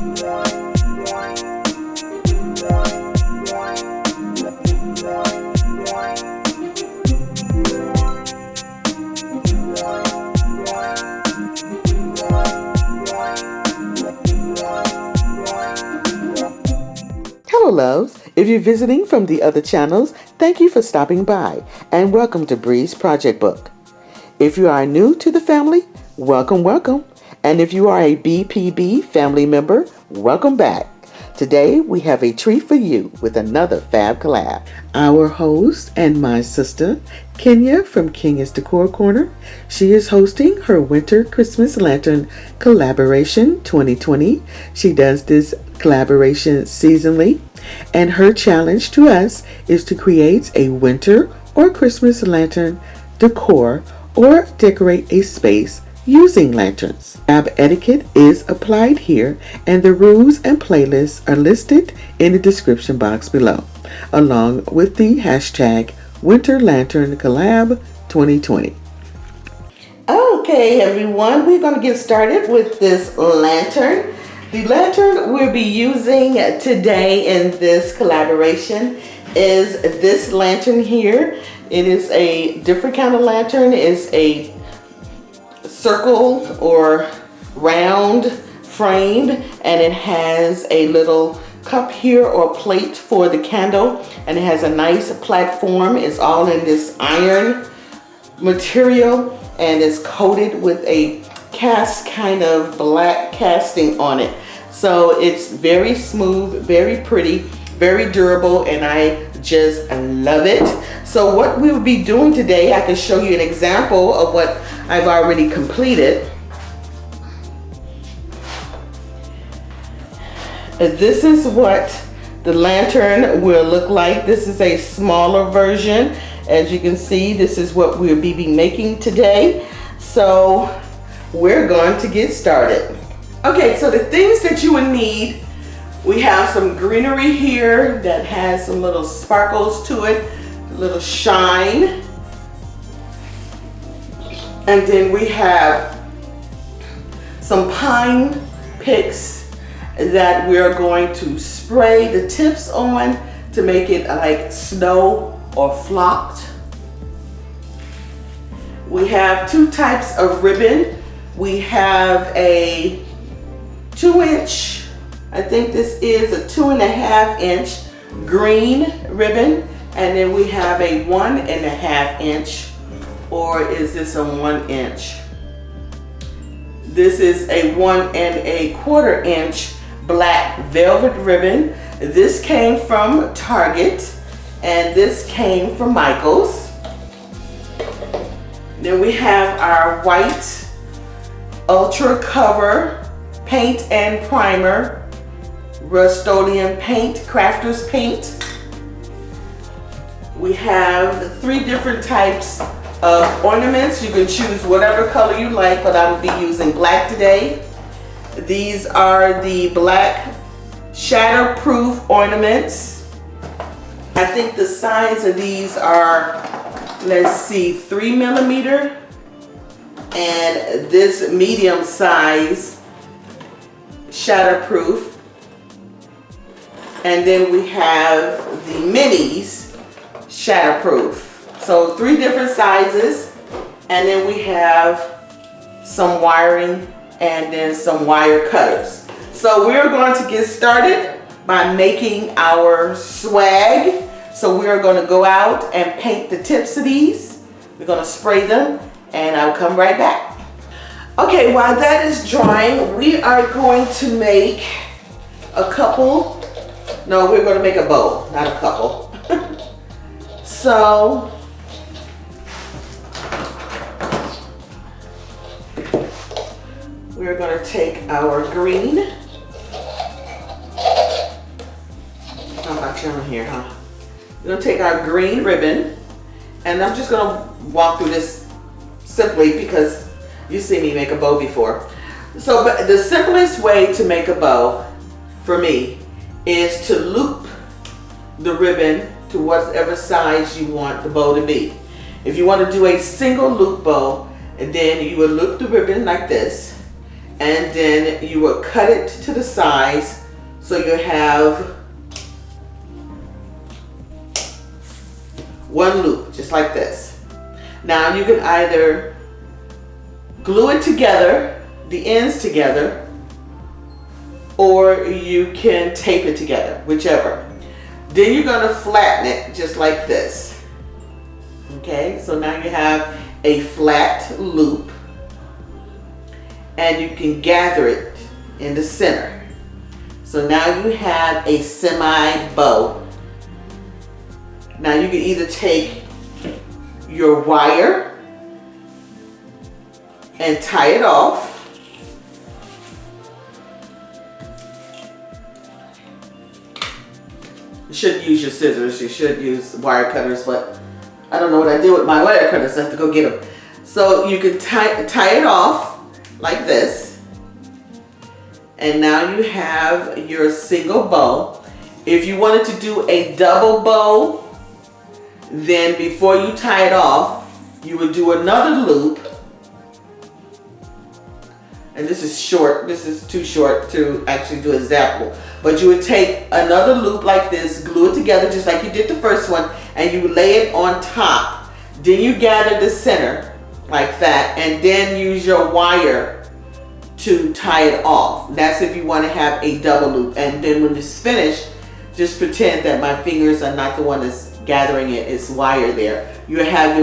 Hello loves, if you're visiting from the other channels, thank you for stopping by and welcome to BRE's Project Book. If you are new to the family, welcome. And if you are a BPB family member, welcome back. Today we have a treat for you with another fab collab. Our host and my sister, Kenya from Kenay's Decor Corner, she is hosting her Winter Christmas Lantern Collaboration 2020. She does this collaboration seasonally, and her challenge to us is to create a winter or Christmas lantern decor or decorate a space using lanterns. Fab etiquette is applied here, and the rules and playlists are listed in the description box below, along with the hashtag Winter Lantern Collab 2020. Okay everyone, we're going to get started with this lantern. The lantern we'll be using today in this collaboration is this lantern here. It is a different kind of lantern. It's a circle or round frame, and it has a little cup here or plate for the candle, and it has a nice platform. It's all in this iron material, and it's coated with a cast kind of black casting on it. So it's very smooth, very pretty, very durable, and I just love it. So what we will be doing today, I can show you an example of what I've already completed. This is what the lantern will look like. This is a smaller version. As you can see, this is what we'll be making today. So we're going to get started. Okay, so the things that you would need, we have some greenery here that has some little sparkles to it, a little shine. And then we have some pine picks that we're going to spray the tips on to make it like snow or flocked. We have two types of ribbon. We have a 2-inch, I think this is a 2.5-inch green ribbon, and then we have a 1.5-inch, or is this a 1-inch? This is a 1.25-inch black velvet ribbon. This came from Target, and this came from Michael's. Then we have our white Ultra Cover paint and primer, Rust-Oleum paint, Crafter's paint. We have 3 different types of ornaments. You can choose whatever color you like, but I will be using black today. These are the black shatterproof ornaments. I think the size of these are, let's see, 3 millimeter, and this medium size shatterproof. And then we have the minis shatterproof. So 3 different sizes, and then we have some wiring and then some wire cutters. So we're going to get started by making our swag. So we're going to go out and paint the tips of these. We're going to spray them, and I'll come right back. Okay, while that is drying, we are going to make a couple. No, we're going to make a bow, not a couple. So we're going to take our green. How about down here, huh? We're going to take our green ribbon, and I'm just going to walk through this simply because you've seen me make a bow before. So but the simplest way to make a bow for me is to loop the ribbon to whatever size you want the bow to be. If you want to do a single loop bow, and then you will loop the ribbon like this, and then you will cut it to the size so you have one loop, just like this. Now you can either glue it together, the ends together, or you can tape it together, whichever. Then you're going to flatten it just like this. Okay, so now you have a flat loop, and you can gather it in the center. So now you have a semi bow. Now you can either take your wire and tie it off. You should use your scissors, you should use wire cutters, but I don't know what I did with my wire cutters, I have to go get them. So you can tie it off like this. And now you have your single bow. If you wanted to do a double bow, then before you tie it off, you would do another loop. And this is short, this is too short to actually do example. But you would take another loop like this, glue it together just like you did the first one, and you lay it on top. Then you gather the center like that, and then use your wire to tie it off. That's if you want to have a double loop. And then when it's finished, just pretend that my fingers are not the one that's gathering it, it's wire there. You have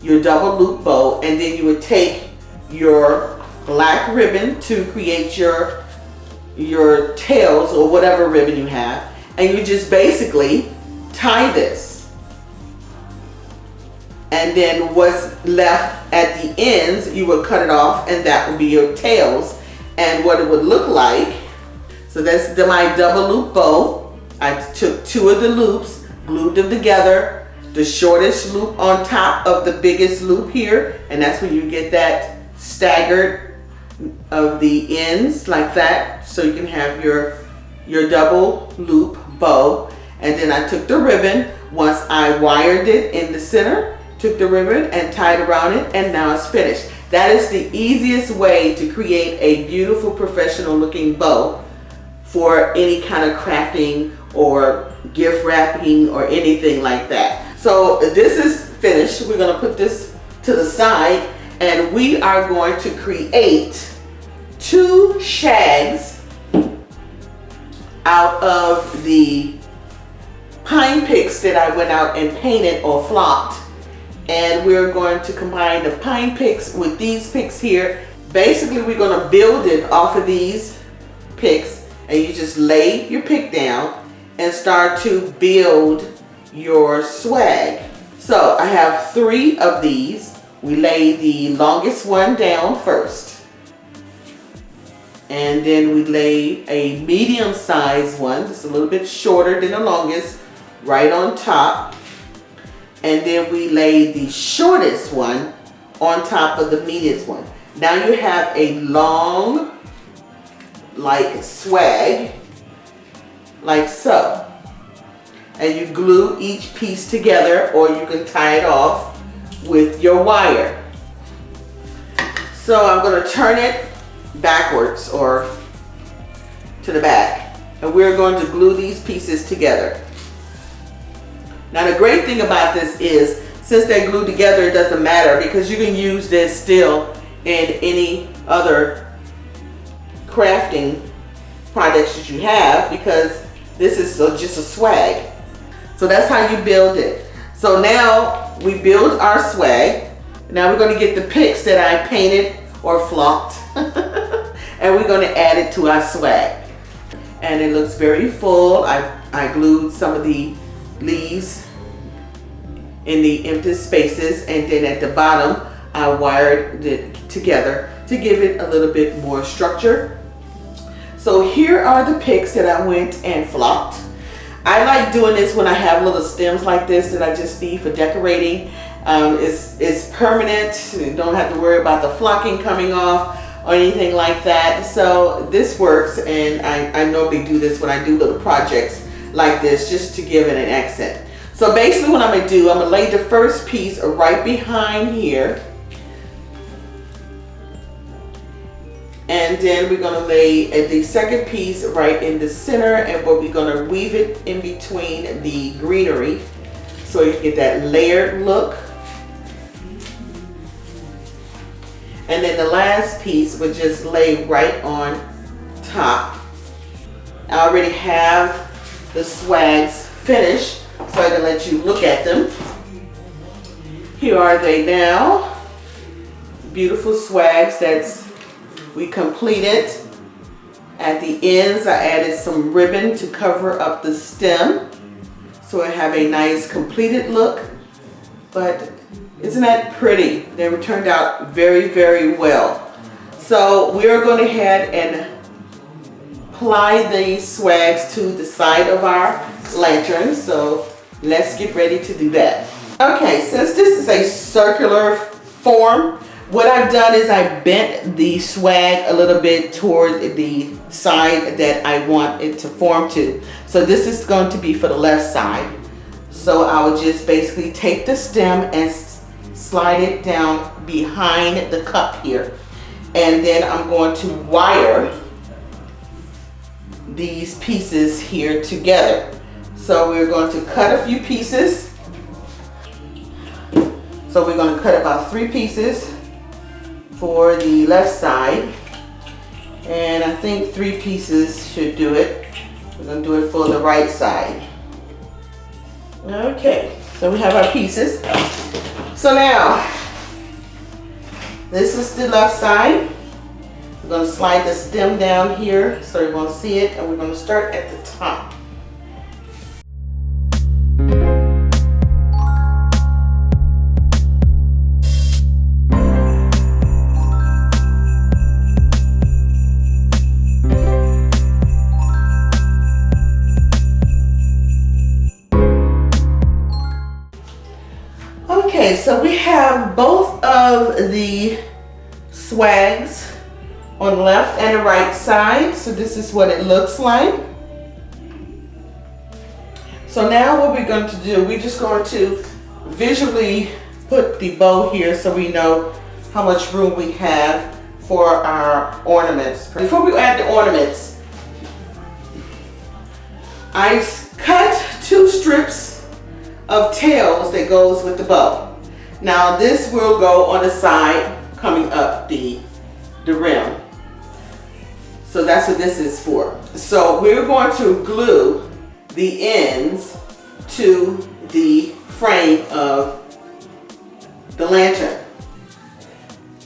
your double loop bow, and then you would take your black ribbon to create your tails or whatever ribbon you have, and you just basically tie this. And then what's left at the ends, you would cut it off, and that would be your tails. And what it would look like, so that's my double loop bow. I took two of the loops, glued them together, the shortest loop on top of the biggest loop here, and that's when you get that staggered of the ends like that, so you can have your double loop bow. And then I took the ribbon, once I wired it in the center, took the ribbon and tied around it, and now it's finished. That is the easiest way to create a beautiful professional looking bow for any kind of crafting or gift wrapping or anything like that. So this is finished. We're going to put this to the side, and we are going to create two shags out of the pine picks that I went out and painted or flocked. And we're going to combine the pine picks with these picks here. Basically, we're going to build it off of these picks, and you just lay your pick down and start to build your swag. So I have 3 of these. We lay the longest one down first, and then we lay a medium-sized one, just a little bit shorter than the longest, right on top. And then we lay the shortest one on top of the medium one. Now you have a long, like swag, like so. And you glue each piece together, or you can tie it off with your wire. So I'm going to turn it backwards or to the back, and we're going to glue these pieces together. Now the great thing about this is, since they're glued together, it doesn't matter, because you can use this still in any other crafting projects that you have, because this is just a swag. So that's how you build it. So now we build our swag. Now we're going to get the picks that I painted or flocked and we're going to add it to our swag. And it looks very full. I glued some of the leaves in the empty spaces, and then at the bottom I wired it together to give it a little bit more structure. So here are the picks that I went and flocked. I like doing this when I have little stems like this that I just need for decorating. It's permanent. You don't have to worry about the flocking coming off or anything like that. So this works, and I normally do this when I do little projects like this, just to give it an accent. So basically what I'm going to do, I'm going to lay the first piece right behind here. And then we're going to lay the second piece right in the center, and we're going to weave it in between the greenery so you get that layered look. And then the last piece would just lay right on top. I already have the swags finished, so I can let you look at them. Here are they now. Beautiful swags that's we completed. At the ends, I added some ribbon to cover up the stem, so I have a nice completed look. But isn't that pretty? They were turned out very, very well. So we are going ahead and apply the swags to the side of our lantern. So let's get ready to do that. Okay, since this is a circular form, what I've done is I bent the swag a little bit toward the side that I want it to form to. So this is going to be for the left side. So I will just basically take the stem and slide it down behind the cup here. And then I'm going to wire these pieces here together. So we're going to cut a few pieces. So we're going to cut about 3 pieces for the left side, and I think 3 pieces should do it. We're going to do it for the right side. Okay, so we have our pieces. So now, this is the left side. We're going to slide the stem down here so you won't see it, and we're going to start at the top. Okay, so we have both of the swags on the left and the right side. So this is what it looks like. So now what we're going to do, we're just going to visually put the bow here so we know how much room we have for our ornaments. Before we add the ornaments, I cut 2 strips of tails that goes with the bow. Now this will go on the side coming up the rim. So that's what this is for. So we're going to glue the ends to the frame of the lantern.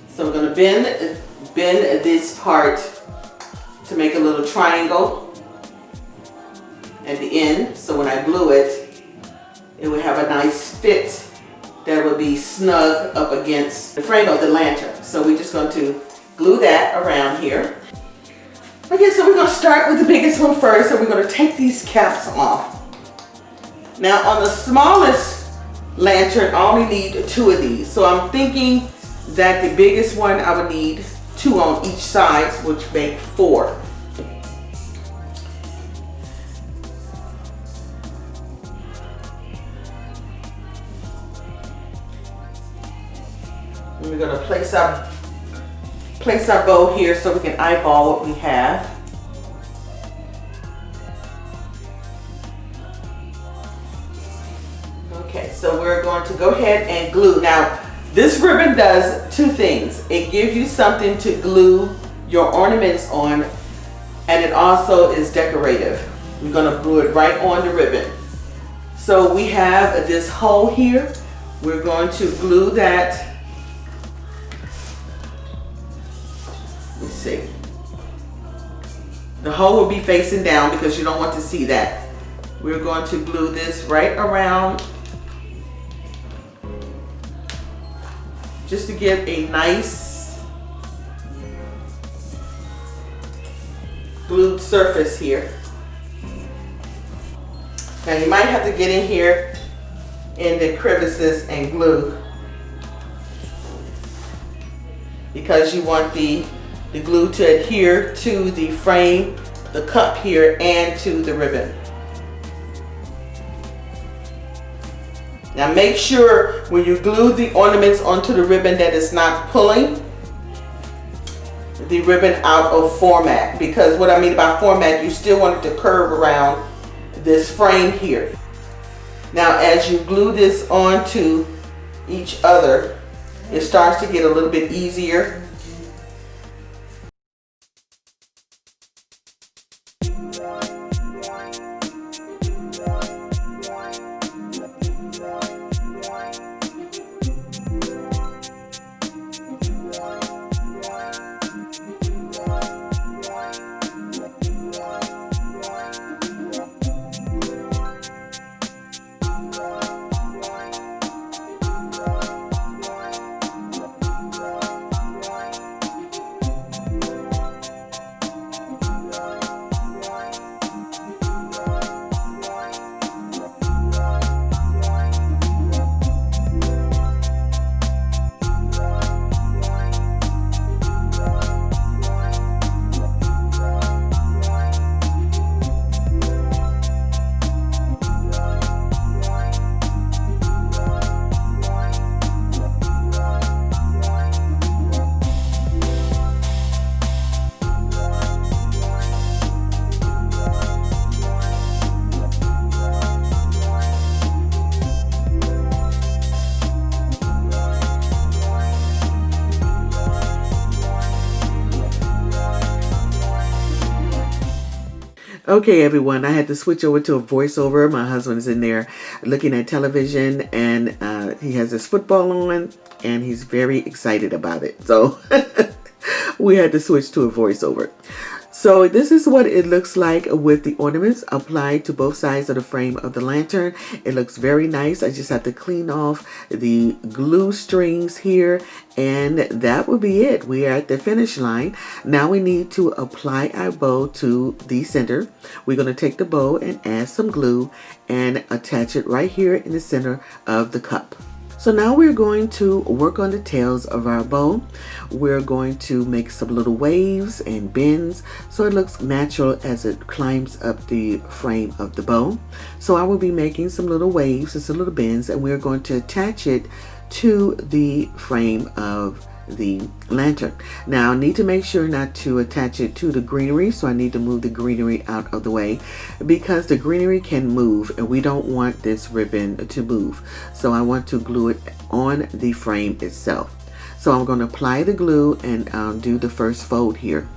So we're going to bend this part to make a little triangle at the end. So when I glue it, it will have a nice fit that will be snug up against the frame of the lantern. So we're just going to glue that around here. Okay, so we're going to start with the biggest one first. So we're going to take these caps off. Now on the smallest lantern, I only need 2 of these. So I'm thinking that the biggest one, I would need 2 on each side, which make 4. We're going to place our bow here so we can eyeball what we have. Okay, so we're going to go ahead and glue. Now, this ribbon does 2 things. It gives you something to glue your ornaments on, and it also is decorative. We're going to glue it right on the ribbon. So we have this hole here. We're going to glue that. Let's see. The hole will be facing down because you don't want to see that. We're going to glue this right around just to give a nice glued surface here. Now you might have to get in here in the crevices and glue because you want the glue to adhere to the frame, the cup here, and to the ribbon. Now make sure when you glue the ornaments onto the ribbon that it's not pulling. the ribbon out of format, because what I mean by format, you still want it to curve around this frame here. Now as you glue this onto each other, it starts to get a little bit easier. Okay, everyone, I had to switch over to a voiceover. My husband's in there looking at television, and he has his football on, and he's very excited about it. So we had to switch to a voiceover. So this is what it looks like with the ornaments applied to both sides of the frame of the lantern. It looks very nice. I just have to clean off the glue strings here, and that will be it. We are at the finish line. Now we need to apply our bow to the center. We're going to take the bow and add some glue and attach it right here in the center of the cup. So now we're going to work on the tails of our bow. We're going to make some little waves and bends so it looks natural as it climbs up the frame of the bow. So I will be making some little waves and some little bends, and we're going to attach it to the frame of the lantern. Now I need to make sure not to attach it to the greenery, so I need to move the greenery out of the way because the greenery can move and we don't want this ribbon to move. So I want to glue it on the frame itself. So I'm going to apply the glue and do the first fold here.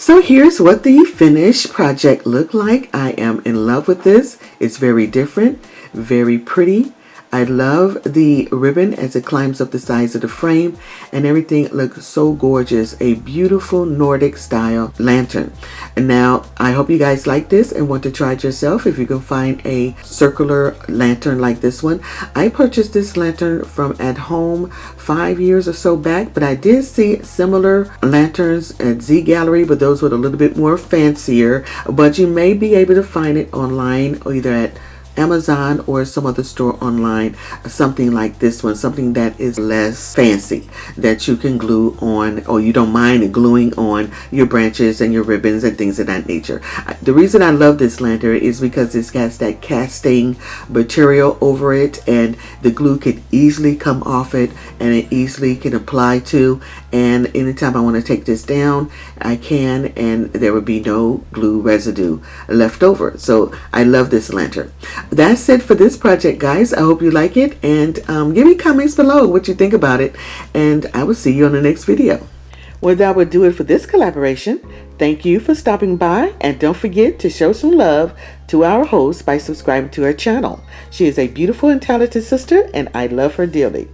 So here's what the finished project looked like. I am in love with this. It's very different, very pretty. I love the ribbon as it climbs up the sides of the frame, and everything looks so gorgeous. A beautiful Nordic style lantern. And now I hope you guys like this and want to try it yourself. If you can find a circular lantern like this one. I purchased this lantern from At Home 5 years or so back, but I did see similar lanterns at Z Gallery, but those were a little bit more fancier. But you may be able to find it online, or either at Amazon or some other store online, something like this one, something that is less fancy, that you can glue on, or you don't mind gluing on your branches and your ribbons and things of that nature. The reason I love this lantern is because it has that casting material over it, and the glue could easily come off it, and it easily can apply to, and anytime I want to take this down, I can, and there would be no glue residue left over. So I love this lantern. That's it for this project, guys. I hope you like it, and give me comments below what you think about it, and I will see you on the next video. Well, that would do it for this collaboration. Thank you for stopping by, and don't forget to show some love to our host by subscribing to her channel. She is a beautiful and talented sister, and I love her dearly.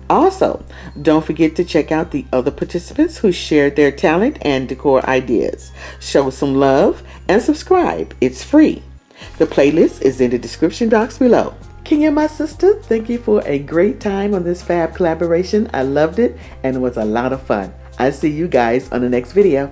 Also, don't forget to check out the other participants who shared their talent and decor ideas. Show some love and subscribe. It's free. The playlist is in the description box below. Kenya, my sister, thank you for a great time on this fab collaboration. I loved it, and it was a lot of fun. I'll see you guys on the next video.